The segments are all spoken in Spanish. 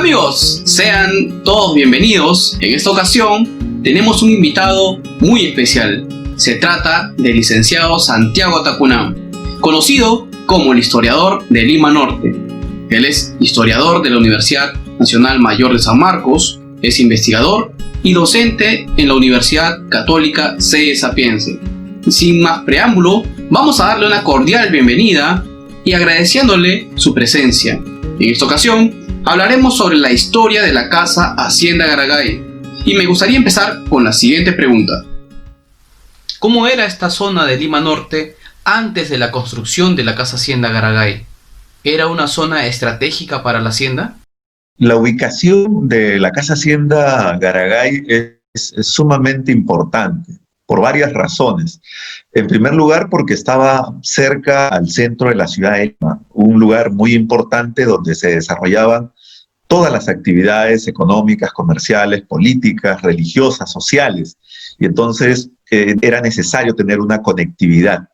Amigos, sean todos bienvenidos. En esta ocasión tenemos un invitado muy especial. Se trata del licenciado Santiago Tacunán, conocido como el historiador de Lima Norte. Él es historiador de la Universidad Nacional Mayor de San Marcos, es investigador y docente en la Universidad Católica Sede Sapiense. Sin más preámbulo, vamos a darle una cordial bienvenida y agradeciéndole su presencia. En esta ocasión hablaremos sobre la historia de la Casa Hacienda Garagay y me gustaría empezar con la siguiente pregunta. ¿Cómo era esta zona de Lima Norte antes de la construcción de la Casa Hacienda Garagay? ¿Era una zona estratégica para la hacienda? La ubicación de la Casa Hacienda Garagay es sumamente importante por varias razones. En primer lugar, porque estaba cerca al centro de la ciudad de Lima, un lugar muy importante donde se desarrollaban todas las actividades económicas, comerciales, políticas, religiosas, sociales. Y entonces era necesario tener una conectividad.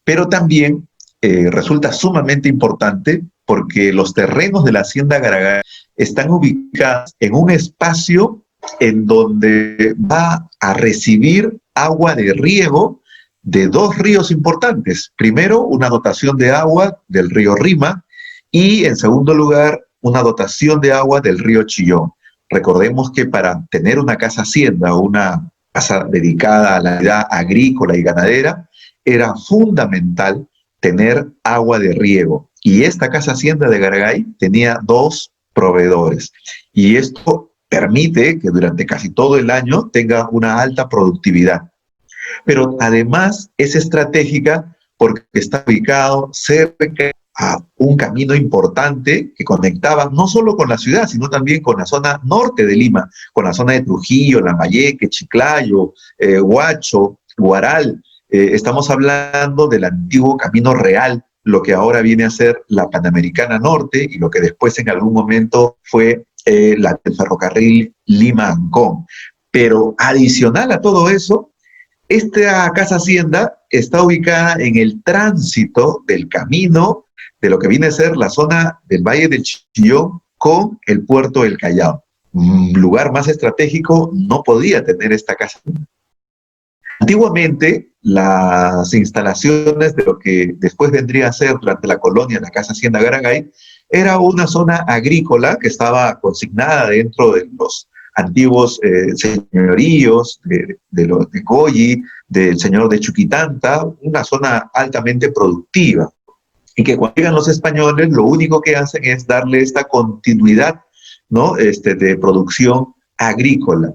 Pero también resulta sumamente importante porque los terrenos de la Hacienda Garagay están ubicados en un espacio en donde va a recibir agua de riego de dos ríos importantes. Primero, una dotación de agua del río Rima y, en segundo lugar, una dotación de agua del río Chillón. Recordemos que para tener una casa hacienda, una casa dedicada a la actividad agrícola y ganadera, era fundamental tener agua de riego. Y esta casa hacienda de Garagay tenía dos proveedores. Y esto permite que durante casi todo el año tenga una alta productividad. Pero además es estratégica porque está ubicado cerca a un camino importante que conectaba no solo con la ciudad, sino también con la zona norte de Lima, con la zona de Trujillo, Lambayeque, Chiclayo, Huacho, Huaral. Estamos hablando del antiguo Camino Real, lo que ahora viene a ser la Panamericana Norte y lo que después en algún momento fue el ferrocarril Lima-Ancón. Pero adicional a todo eso, esta Casa Hacienda está ubicada en el tránsito del camino de lo que viene a ser la zona del Valle del Chillón con el puerto del Callao. Un lugar más estratégico no podía tener esta casa. Antiguamente, las instalaciones de lo que después vendría a ser durante la colonia la Casa Hacienda Garagay era una zona agrícola que estaba consignada dentro de los antiguos señoríos de los de Goyi, del señor de Chuquitanta, una zona altamente productiva. Y que cuando llegan los españoles, lo único que hacen es darle esta continuidad, ¿no? De producción agrícola.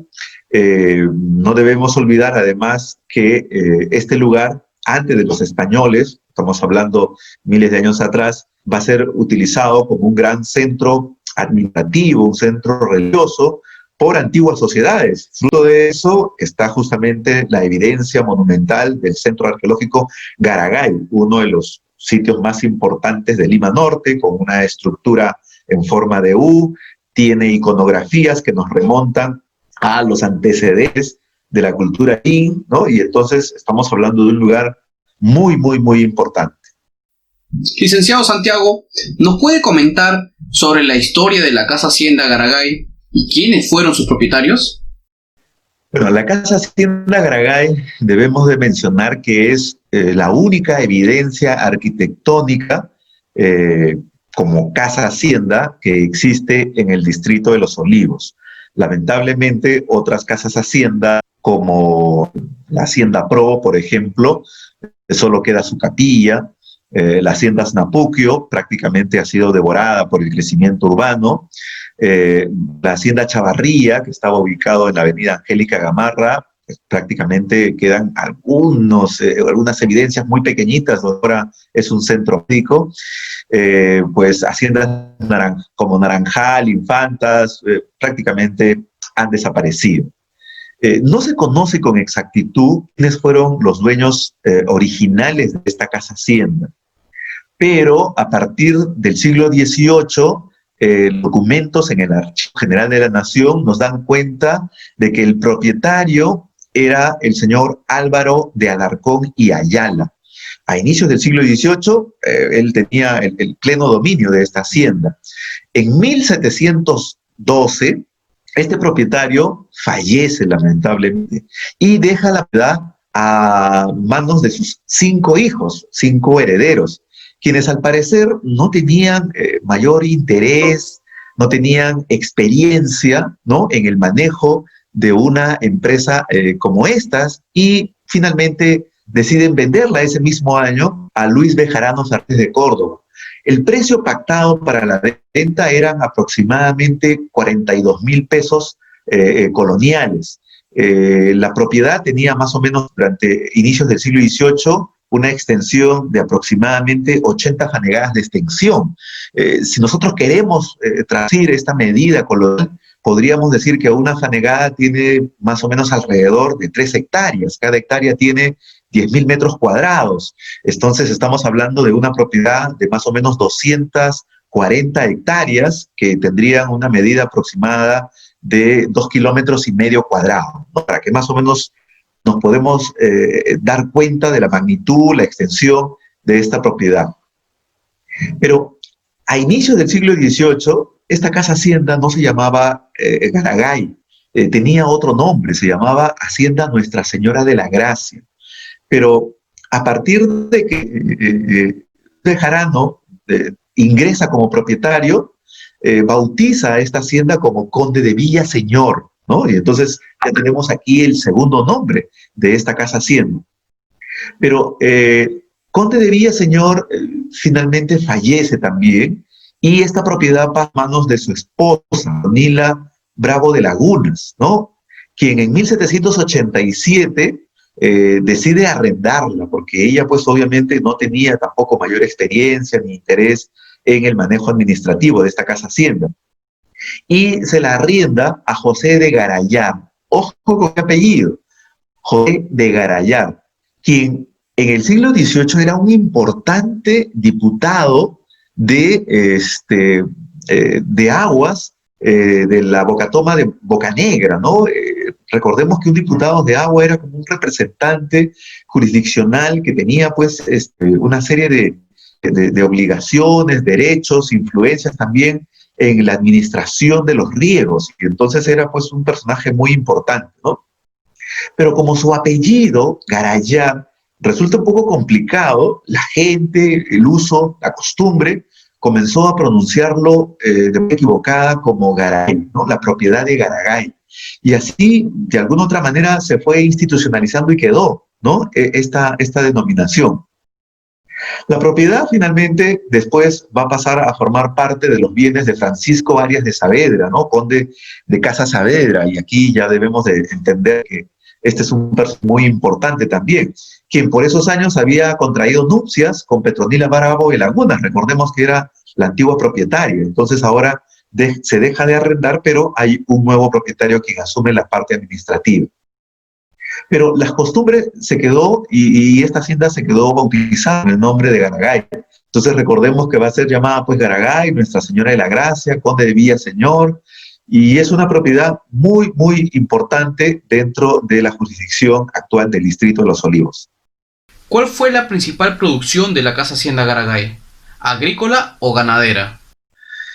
No debemos olvidar además que este lugar, antes de los españoles, estamos hablando miles de años atrás, va a ser utilizado como un gran centro administrativo, un centro religioso, por antiguas sociedades. Fruto de eso está justamente la evidencia monumental del Centro Arqueológico Garagay, uno de los sitios más importantes de Lima Norte, con una estructura en forma de U, tiene iconografías que nos remontan a los antecedentes de la cultura in, ¿no? Y entonces estamos hablando de un lugar muy, muy, muy importante. Licenciado Santiago, ¿nos puede comentar sobre la historia de la Casa Hacienda Garagay y quiénes fueron sus propietarios? Bueno, la Casa Hacienda Garagay debemos de mencionar que es la única evidencia arquitectónica como casa hacienda que existe en el distrito de Los Olivos. Lamentablemente, otras casas hacienda, como la Hacienda Pro, por ejemplo, solo queda su capilla. La Hacienda Snapuquio prácticamente ha sido devorada por el crecimiento urbano. La Hacienda Chavarría, que estaba ubicado en la avenida Angélica Gamarra, pues, prácticamente quedan algunas evidencias muy pequeñitas, ahora es un centro médico. Pues haciendas como Naranjal, Infantas, prácticamente han desaparecido. No se conoce con exactitud quiénes fueron los dueños originales de esta casa hacienda, pero a partir del siglo XVIII, documentos en el Archivo General de la Nación nos dan cuenta de que el propietario era el señor Álvaro de Alarcón y Ayala. A inicios del siglo XVIII, él tenía el pleno dominio de esta hacienda. En 1700 12, este propietario fallece lamentablemente y deja la propiedad a manos de sus 5 hijos, 5 herederos, quienes al parecer no tenían mayor interés, no tenían experiencia, ¿no?, en el manejo de una empresa como estas, y finalmente deciden venderla ese mismo año a Luis Bejarano Fernández de Córdoba. El precio pactado para la venta eran aproximadamente 42,000 pesos coloniales. La propiedad tenía más o menos durante inicios del siglo XVIII una extensión de aproximadamente 80 fanegadas de extensión. Si nosotros queremos traducir esta medida colonial, podríamos decir que una fanegada tiene más o menos alrededor de 3 hectáreas. Cada hectárea tiene 10,000 metros cuadrados. Entonces estamos hablando de una propiedad de más o menos 240 hectáreas que tendrían una medida aproximada de 2,5 kilómetros cuadrados, ¿no?, para que más o menos nos podemos dar cuenta de la magnitud, la extensión de esta propiedad. Pero a inicios del siglo XVIII, esta casa hacienda no se llamaba Garagay, tenía otro nombre, se llamaba Hacienda Nuestra Señora de la Gracia. Pero a partir de que Bejarano ingresa como propietario, bautiza a esta hacienda como Conde de Villaseñor, ¿no? Y entonces ya tenemos aquí el segundo nombre de esta casa hacienda. Pero Conde de Villaseñor finalmente fallece también, y esta propiedad pasa a manos de su esposa, Nila Bravo de Lagunas, ¿no?, quien en 1787 decide arrendarla, porque ella pues obviamente no tenía tampoco mayor experiencia ni interés en el manejo administrativo de esta casa hacienda. Y se la arrienda a José de Garayar. Ojo con qué apellido, José de Garayar, quien en el siglo XVIII era un importante diputado de aguas de la Bocatoma de Bocanegra, ¿no? Recordemos que un diputado de agua era como un representante jurisdiccional que tenía pues una serie de obligaciones, derechos, influencias también en la administración de los riegos, y entonces era pues un personaje muy importante, ¿no? Pero como su apellido, Garayar, resulta un poco complicado, la gente, el uso, la costumbre, comenzó a pronunciarlo de manera equivocada como Garay, ¿no?, la propiedad de Garagay. Y así, de alguna otra manera, se fue institucionalizando y quedó, ¿no?, esta denominación. La propiedad finalmente después va a pasar a formar parte de los bienes de Francisco Arias de Saavedra, ¿no?, conde de Casa Saavedra, y aquí ya debemos de entender que este es un personaje muy importante también, quien por esos años había contraído nupcias con Petronila Bravo de Lagunas. Recordemos que era la antigua propietaria. Entonces ahora se deja de arrendar, pero hay un nuevo propietario quien asume la parte administrativa. Pero las costumbres se quedó, y esta hacienda se quedó bautizada en el nombre de Garagay. Entonces recordemos que va a ser llamada pues Garagay, Nuestra Señora de la Gracia, Conde de Villaseñor, y es una propiedad muy, muy importante dentro de la jurisdicción actual del Distrito de Los Olivos. ¿Cuál fue la principal producción de la Casa Hacienda Garagay? ¿Agrícola o ganadera?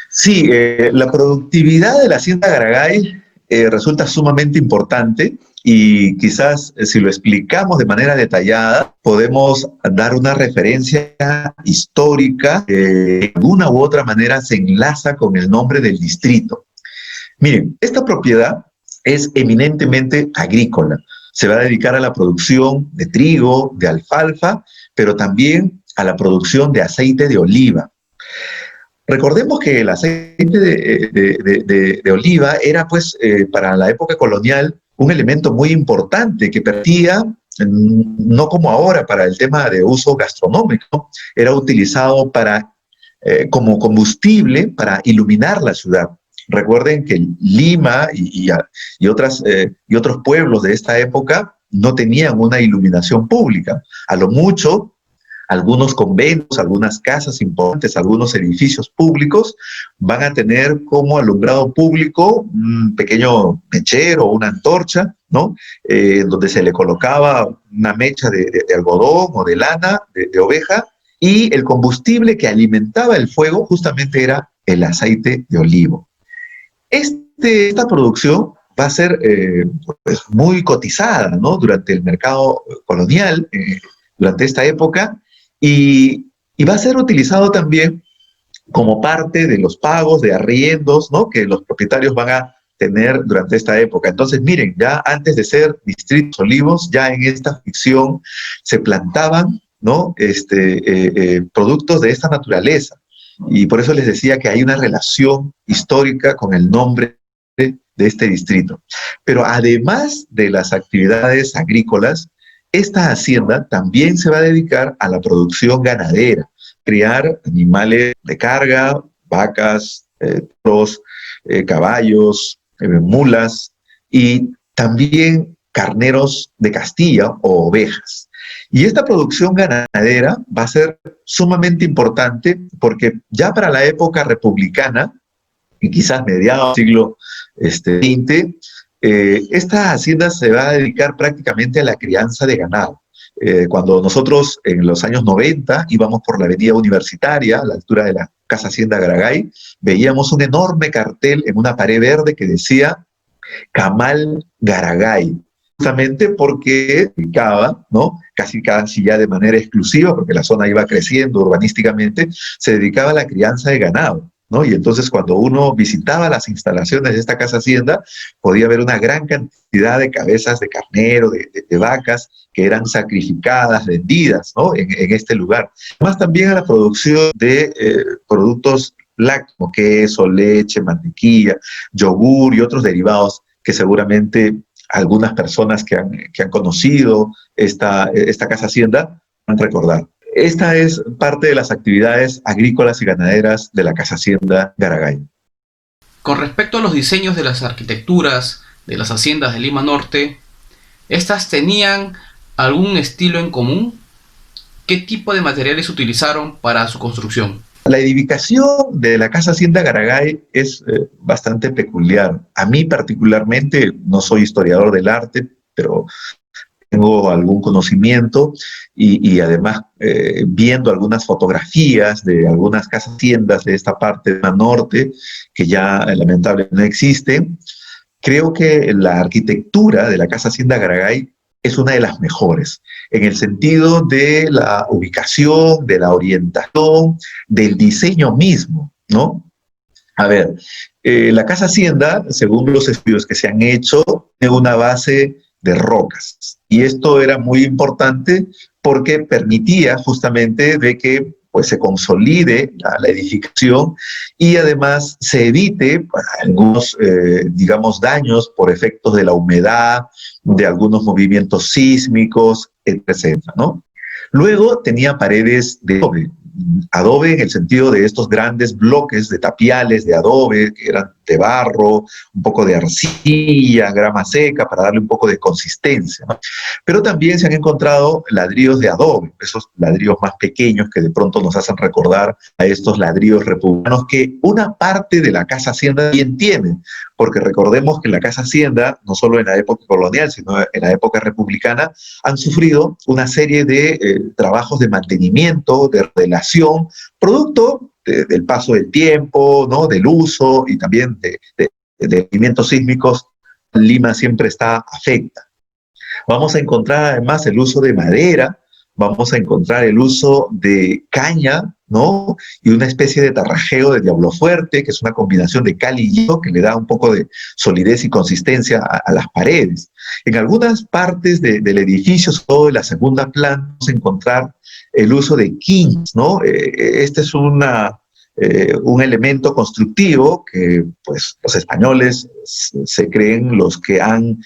Sí, la productividad de la hacienda Garagay resulta sumamente importante, y quizás si lo explicamos de manera detallada, podemos dar una referencia histórica que de alguna u otra manera se enlaza con el nombre del distrito. Miren, esta propiedad es eminentemente agrícola. Se va a dedicar a la producción de trigo, de alfalfa, pero también a la producción de aceite de oliva. Recordemos que el aceite de oliva era, pues, para la época colonial, un elemento muy importante que partía, no como ahora, para el tema de uso gastronómico, era utilizado como combustible para iluminar la ciudad. Recuerden que Lima y otros pueblos de esta época no tenían una iluminación pública. A lo mucho, algunos conventos, algunas casas importantes, algunos edificios públicos van a tener como alumbrado público un pequeño mechero o una antorcha, ¿no?, donde se le colocaba una mecha de algodón o de lana, de oveja, y el combustible que alimentaba el fuego justamente era el aceite de olivo. Esta producción va a ser pues muy cotizada, ¿no? Durante el mercado colonial, durante esta época, y va a ser utilizado también como parte de los pagos de arriendos, ¿no? Que los propietarios van a tener durante esta época. Entonces, miren, ya antes de ser Distritos Olivos, ya en esta ficción se plantaban, ¿no? Productos de esta naturaleza. Y por eso les decía que hay una relación histórica con el nombre de este distrito. Pero además de las actividades agrícolas, esta hacienda también se va a dedicar a la producción ganadera, criar animales de carga, vacas, toros, caballos, mulas y también carneros de Castilla o ovejas. Y esta producción ganadera va a ser sumamente importante porque ya para la época republicana, y quizás mediados del siglo XX, esta hacienda se va a dedicar prácticamente a la crianza de ganado. Cuando nosotros en los años 90 íbamos por la avenida Universitaria, a la altura de la Casa Hacienda Garagay, veíamos un enorme cartel en una pared verde que decía Camal Garagay, justamente porque dedicaba, ¿no? Casi ya de manera exclusiva, porque la zona iba creciendo urbanísticamente, se dedicaba a la crianza de ganado, ¿no? Y entonces cuando uno visitaba las instalaciones de esta casa hacienda, podía ver una gran cantidad de cabezas de carnero, de vacas, que eran sacrificadas, vendidas, ¿no? En este lugar. Además también a la producción de productos lácteos, queso, leche, mantequilla, yogur y otros derivados que seguramente algunas personas que han conocido esta casa hacienda van a recordar. Esta es parte de las actividades agrícolas y ganaderas de la Casa Hacienda Garagay. Con respecto a los diseños de las arquitecturas de las haciendas de Lima Norte, ¿estas tenían algún estilo en común? ¿Qué tipo de materiales utilizaron para su construcción? La edificación de la Casa Hacienda Garagay es bastante peculiar. A mí particularmente, no soy historiador del arte, pero tengo algún conocimiento y además viendo algunas fotografías de algunas casas haciendas de esta parte del norte que ya lamentablemente no existen, creo que la arquitectura de la Casa Hacienda Garagay es una de las mejores, en el sentido de la ubicación, de la orientación, del diseño mismo, ¿no? A ver, la Casa Hacienda, según los estudios que se han hecho, tiene una base de rocas. Y esto era muy importante porque permitía justamente de que pues, se consolide la edificación y además se evite algunos, digamos, daños por efectos de la humedad, de algunos movimientos sísmicos, etc., ¿no? Luego tenía paredes de adobe en el sentido de estos grandes bloques de tapiales de adobe, que eran de barro, un poco de arcilla, grama seca, para darle un poco de consistencia, ¿no? Pero también se han encontrado ladrillos de adobe, esos ladrillos más pequeños que de pronto nos hacen recordar a estos ladrillos republicanos que una parte de la Casa Hacienda bien tiene, porque recordemos que la Casa Hacienda, no solo en la época colonial, sino en la época republicana, han sufrido una serie de trabajos de mantenimiento, de relación, producto del paso del tiempo, ¿no? Del uso y también de movimientos sísmicos. Lima siempre está afecta. Vamos a encontrar además el uso de madera, vamos a encontrar el uso de caña, ¿no? Y una especie de tarrajeo de diablo fuerte, que es una combinación de cal y hielo que le da un poco de solidez y consistencia a las paredes. En algunas partes del edificio, sobre todo en la segunda planta, vamos a encontrar el uso de quinchas, ¿no? Este es un elemento constructivo que pues, los españoles se creen los que han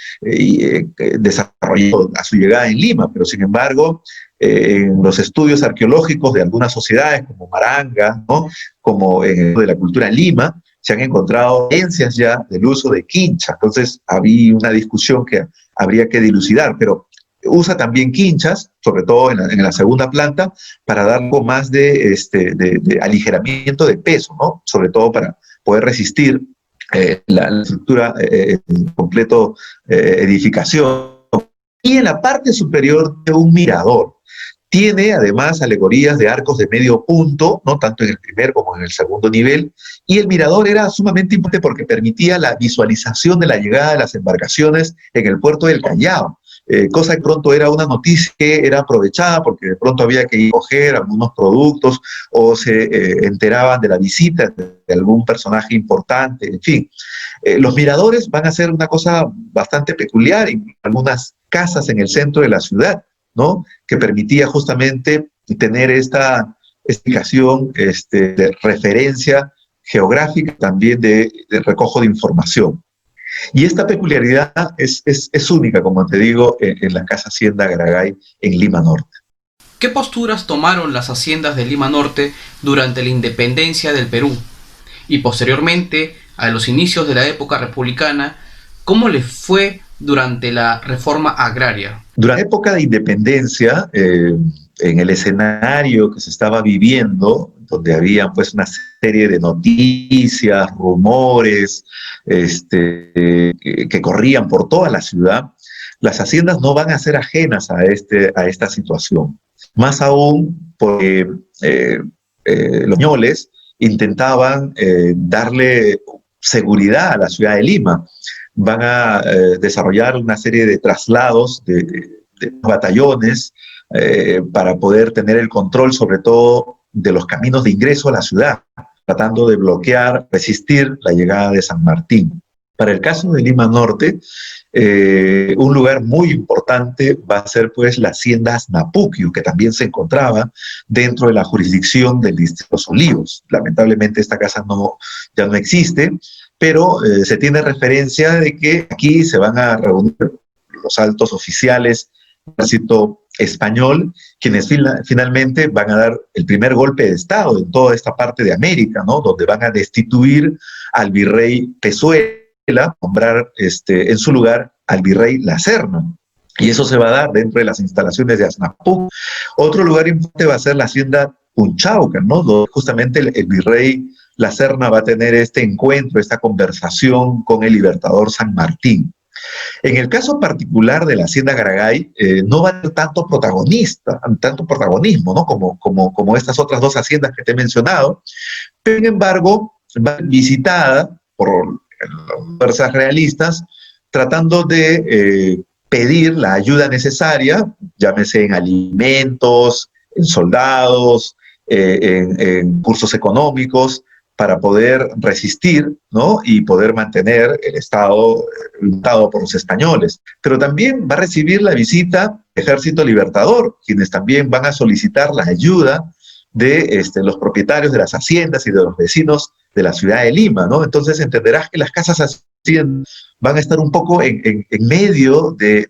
desarrollado a su llegada en Lima, pero sin embargo, en los estudios arqueológicos de algunas sociedades como Maranga, ¿no? Como de la cultura Lima, se han encontrado evidencias ya del uso de quincha. Entonces, había una discusión que habría que dilucidar, pero usa también quinchas, sobre todo en la segunda planta, para dar algo más de aligeramiento de peso, ¿no? Sobre todo para poder resistir la estructura edificación. Y en la parte superior de un mirador. Tiene además alegorías de arcos de medio punto, ¿no? Tanto en el primer como en el segundo nivel, y el mirador era sumamente importante porque permitía la visualización de la llegada de las embarcaciones en el puerto del Callao. Cosa que pronto era una noticia que era aprovechada porque de pronto había que ir a coger algunos productos o se enteraban de la visita de algún personaje importante, en fin. Los miradores van a ser una cosa bastante peculiar en algunas casas en el centro de la ciudad, ¿no? Que permitía justamente tener esta explicación de referencia geográfica, también de recojo de información. Y esta peculiaridad es única, como te digo, en la Casa Hacienda Garagay en Lima Norte. ¿Qué posturas tomaron las haciendas de Lima Norte durante la independencia del Perú? Y posteriormente, a los inicios de la época republicana, ¿cómo les fue durante la reforma agraria? Durante la época de independencia, en el escenario que se estaba viviendo, donde había pues una serie de noticias, rumores, que corrían por toda la ciudad, las haciendas no van a ser ajenas a esta situación. Más aún porque los ñoles intentaban darle seguridad a la ciudad de Lima. Van a desarrollar una serie de traslados de batallones para poder tener el control sobre todo de los caminos de ingreso a la ciudad, tratando de bloquear, resistir la llegada de San Martín. Para el caso de Lima Norte, un lugar muy importante va a ser pues la hacienda Napuquio, que también se encontraba dentro de la jurisdicción del distrito de Los Olivos. Lamentablemente esta casa ya no existe, pero se tiene referencia de que aquí se van a reunir los altos oficiales del ejército español, quienes finalmente van a dar el primer golpe de Estado en toda esta parte de América, ¿no? Donde van a destituir al virrey Pezuela, nombrar en su lugar al virrey La Serna. Y eso se va a dar dentro de las instalaciones de Aznapuc. Otro lugar importante va a ser la hacienda Punchauca, ¿no? Donde justamente el virrey La Serna va a tener este encuentro, esta conversación con el libertador San Martín. En el caso particular de la hacienda Garagay, no va a tener tanto protagonismo, ¿no? como estas otras dos haciendas que te he mencionado, pero sin embargo va a ser visitada por las fuerzas realistas tratando de pedir la ayuda necesaria, llámese en alimentos, en soldados, en cursos económicos, para poder resistir, ¿no? Y poder mantener el Estado luchado por los españoles. Pero también va a recibir la visita del Ejército Libertador, quienes también van a solicitar la ayuda de los propietarios de las haciendas y de los vecinos de la ciudad de Lima, ¿no? Entonces entenderás que las casas haciendas van a estar un poco en medio de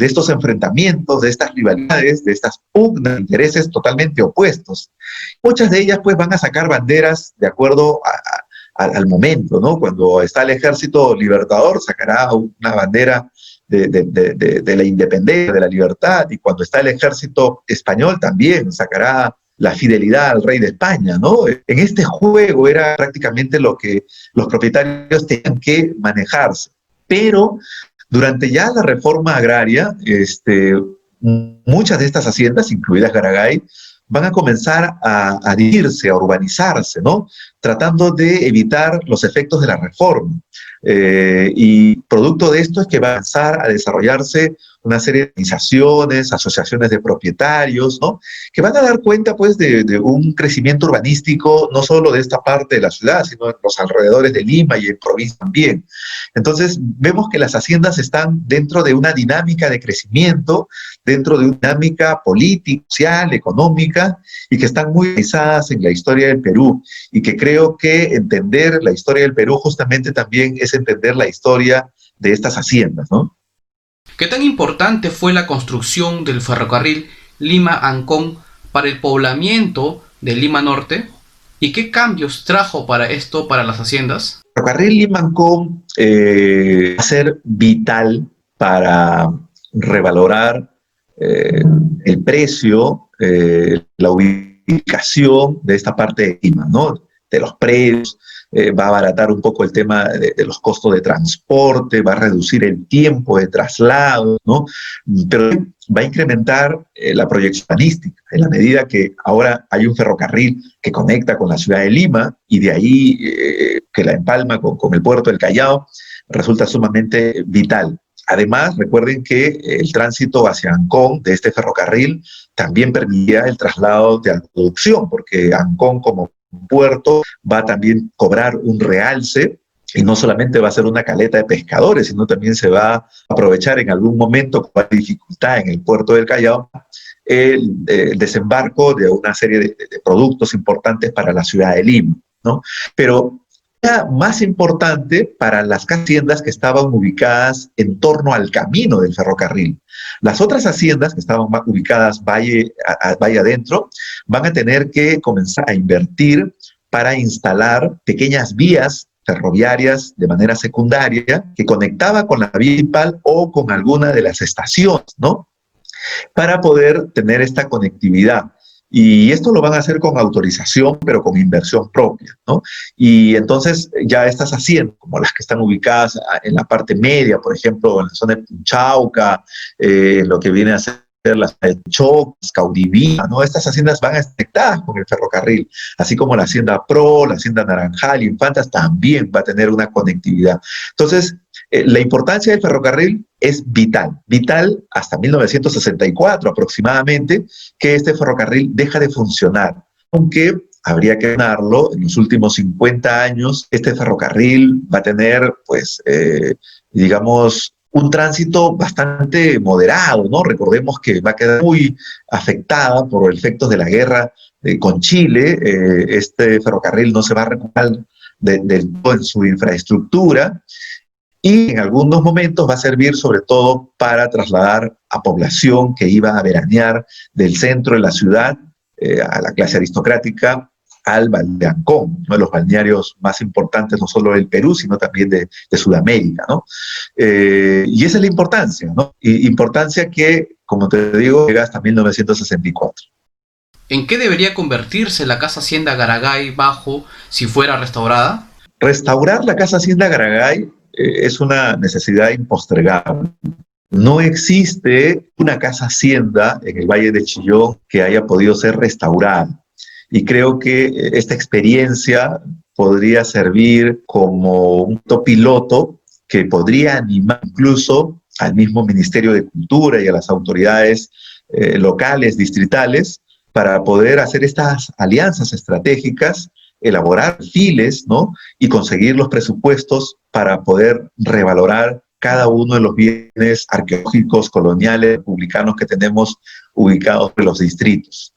estos enfrentamientos, de estas rivalidades, de estas pugnas de intereses totalmente opuestos. Muchas de ellas pues van a sacar banderas de acuerdo al momento, ¿no? Cuando está el Ejército Libertador sacará una bandera de la independencia, de la libertad, y cuando está el Ejército Español también sacará la fidelidad al rey de España, ¿no? En este juego era prácticamente lo que los propietarios tenían que manejarse, pero durante ya la reforma agraria, muchas de estas haciendas, incluidas Garagay, van a comenzar a dirigirse, a urbanizarse, ¿no? Tratando de evitar los efectos de la reforma. Y producto de esto es que va a comenzar a desarrollarse una serie de organizaciones, asociaciones de propietarios, ¿no? Que van a dar cuenta, pues, de un crecimiento urbanístico, no solo de esta parte de la ciudad, sino en los alrededores de Lima y en provincia también. Entonces, vemos que las haciendas están dentro de una dinámica de crecimiento, dentro de una dinámica política, social, económica, y que están muy organizadas en la historia del Perú, y que creo que entender la historia del Perú justamente también es entender la historia de estas haciendas, ¿no? ¿Qué tan importante fue la construcción del ferrocarril Lima-Ancón para el poblamiento de Lima Norte? ¿Y qué cambios trajo para esto para las haciendas? El ferrocarril Lima-Ancón va a ser vital para revalorar el precio, la ubicación de esta parte de Lima, ¿no? De los predios, va a abaratar un poco el tema de los costos de transporte, va a reducir el tiempo de traslado, ¿no? Pero va a incrementar la proyección urbanística, en la medida que ahora hay un ferrocarril que conecta con la ciudad de Lima y de ahí que la empalma con el puerto del Callao, resulta sumamente vital. Además, recuerden que el tránsito hacia Ancón de este ferrocarril también permitía el traslado de alta producción, porque Ancón como puerto va a también cobrar un realce y no solamente va a ser una caleta de pescadores, sino también se va a aprovechar en algún momento con dificultad en el puerto del Callao el desembarco de una serie de productos importantes para la ciudad de Lima, ¿no? Pero era más importante para las haciendas que estaban ubicadas en torno al camino del ferrocarril. Las otras haciendas que estaban ubicadas valle adentro van a tener que comenzar a invertir para instalar pequeñas vías ferroviarias de manera secundaria que conectaba con la vía principal o con alguna de las estaciones, ¿no? Para poder tener esta conectividad. Y esto lo van a hacer con autorización, pero con inversión propia, ¿no? Y entonces ya estas haciendas, como las que están ubicadas en la parte media, por ejemplo, en la zona de Punchauca, lo que viene a ser las de Chocas, Caudivía, ¿no? Estas haciendas van a estar conectadas con el ferrocarril, así como la hacienda Pro, la hacienda Naranjal, Infantas también va a tener una conectividad. Entonces, la importancia del ferrocarril es vital hasta 1964 aproximadamente, que este ferrocarril deja de funcionar, aunque habría que ganarlo, en los últimos 50 años este ferrocarril va a tener, pues, digamos, un tránsito bastante moderado, ¿no? Recordemos que va a quedar muy afectada por efectos de la guerra con Chile. Este ferrocarril no se va a recuperar del todo en su infraestructura y en algunos momentos va a servir sobre todo para trasladar a población que iba a veranear del centro de la ciudad, a la clase aristocrática, al Valle de Ancón, uno de los balnearios más importantes no solo del Perú, sino también de Sudamérica, ¿no? Y esa es la importancia, ¿no? Y importancia que, como te digo, llega hasta 1964. ¿En qué debería convertirse la Casa Hacienda Garagay Bajo si fuera restaurada? Restaurar la Casa Hacienda Garagay es una necesidad impostergable. No existe una casa hacienda en el Valle de Chillón que haya podido ser restaurada. Y creo que esta experiencia podría servir como un piloto que podría animar incluso al mismo Ministerio de Cultura y a las autoridades locales, distritales, para poder hacer estas alianzas estratégicas, elaborar perfiles, ¿no? Y conseguir los presupuestos para poder revalorar cada uno de los bienes arqueológicos, coloniales, republicanos que tenemos ubicados en los distritos.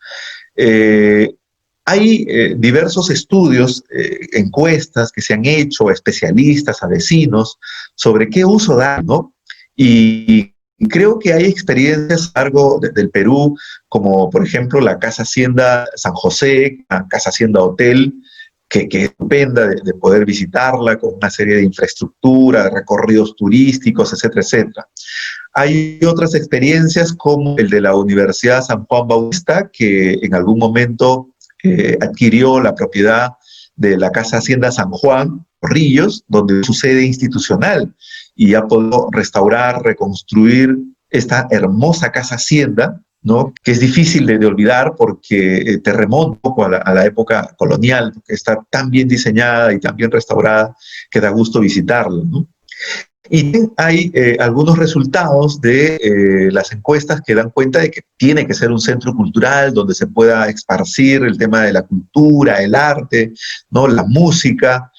Hay diversos estudios, encuestas que se han hecho a especialistas, a vecinos, sobre qué uso dar, ¿no? Y creo que hay experiencias a lo largo del Perú, como por ejemplo la Casa Hacienda San José, la Casa Hacienda Hotel, que es estupenda de poder visitarla con una serie de infraestructura, de recorridos turísticos, etcétera, etcétera. Hay otras experiencias como el de la Universidad San Juan Bautista, que en algún momento adquirió la propiedad de la Casa Hacienda San Juan, Ríos, donde su sede institucional, y ha podido restaurar, reconstruir esta hermosa Casa Hacienda, ¿no? Que es difícil de olvidar porque te remonta un poco a la época colonial, porque está tan bien diseñada y tan bien restaurada que da gusto visitarla, ¿no? Y hay algunos resultados de las encuestas que dan cuenta de que tiene que ser un centro cultural donde se pueda esparcir el tema de la cultura, el arte, ¿no? La música.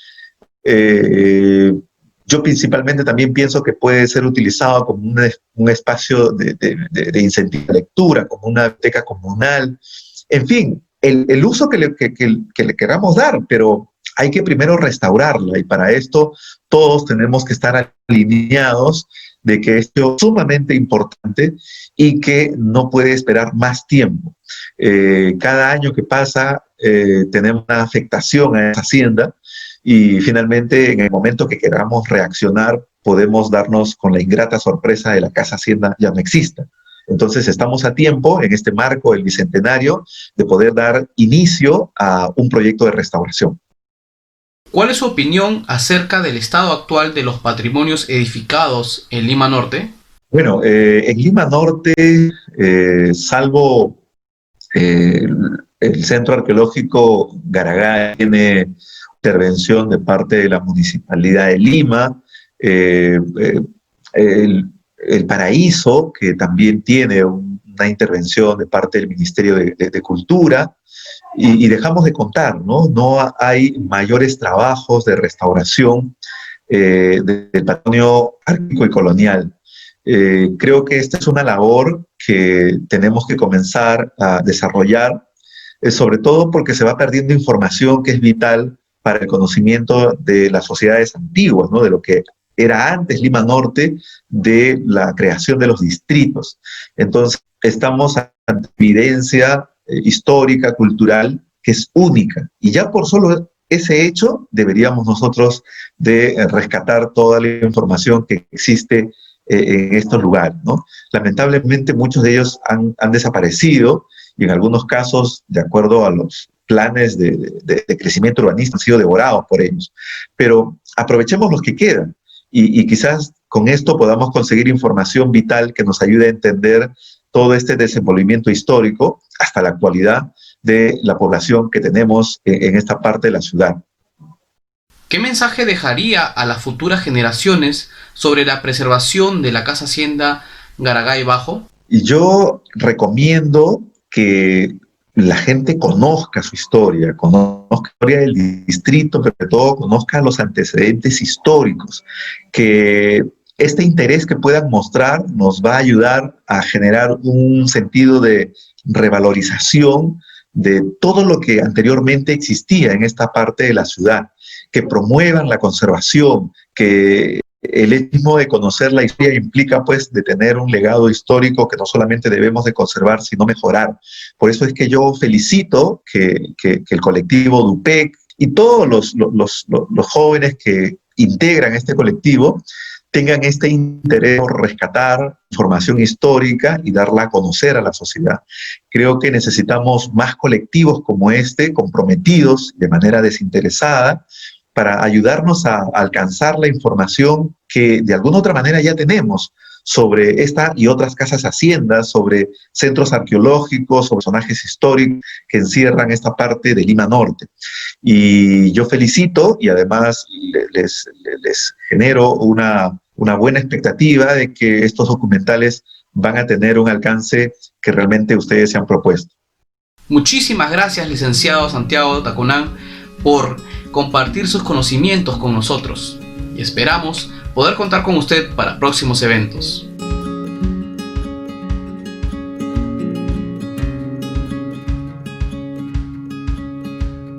Yo principalmente también pienso que puede ser utilizado como un espacio de incentivo a la lectura, como una biblioteca comunal. En fin, el uso que le queramos dar, pero hay que primero restaurarla y para esto todos tenemos que estar alineados de que esto es sumamente importante y que no puede esperar más tiempo. Cada año que pasa tenemos una afectación a esa hacienda y finalmente en el momento que queramos reaccionar podemos darnos con la ingrata sorpresa de la Casa Hacienda ya no exista. Entonces estamos a tiempo, en este marco del Bicentenario, de poder dar inicio a un proyecto de restauración. ¿Cuál es su opinión acerca del estado actual de los patrimonios edificados en Lima Norte? Bueno, en Lima Norte, salvo el Centro Arqueológico Garagay, tiene intervención de parte de la Municipalidad de Lima, el Paraíso, que también tiene una intervención de parte del Ministerio de Cultura, y dejamos de contar, ¿no? No hay mayores trabajos de restauración del patrimonio artístico y colonial. Creo que esta es una labor que tenemos que comenzar a desarrollar, sobre todo porque se va perdiendo información que es vital para el conocimiento de las sociedades antiguas, ¿no? De lo que era antes Lima Norte, de la creación de los distritos. Entonces, estamos ante evidencia histórica, cultural, que es única. Y ya por solo ese hecho, deberíamos nosotros de rescatar toda la información que existe en estos lugares, ¿no? Lamentablemente, muchos de ellos han desaparecido y en algunos casos, de acuerdo a los planes de crecimiento urbanístico, han sido devorados por ellos. Pero aprovechemos los que quedan y quizás con esto podamos conseguir información vital que nos ayude a entender todo este desenvolvimiento histórico hasta la actualidad de la población que tenemos en esta parte de la ciudad. ¿Qué mensaje dejaría a las futuras generaciones sobre la preservación de la Casa Hacienda Garagay Bajo? Y yo recomiendo que la gente conozca su historia, conozca la historia del distrito, pero sobre todo conozca los antecedentes históricos, que este interés que puedan mostrar nos va a ayudar a generar un sentido de revalorización de todo lo que anteriormente existía en esta parte de la ciudad, que promuevan la conservación, que el hecho de conocer la historia implica pues de tener un legado histórico que no solamente debemos de conservar, sino mejorar. Por eso es que yo felicito que el colectivo DUPEC y todos los jóvenes que integran este colectivo tengan este interés por rescatar información histórica y darla a conocer a la sociedad. Creo que necesitamos más colectivos como este, comprometidos de manera desinteresada, para ayudarnos a alcanzar la información que de alguna otra manera ya tenemos sobre esta y otras casas haciendas, sobre centros arqueológicos, sobre personajes históricos que encierran esta parte de Lima Norte. Y yo felicito y además les genero una buena expectativa de que estos documentales van a tener un alcance que realmente ustedes se han propuesto. Muchísimas gracias, licenciado Santiago Tacunán, por compartir sus conocimientos con nosotros y esperamos poder contar con usted para próximos eventos.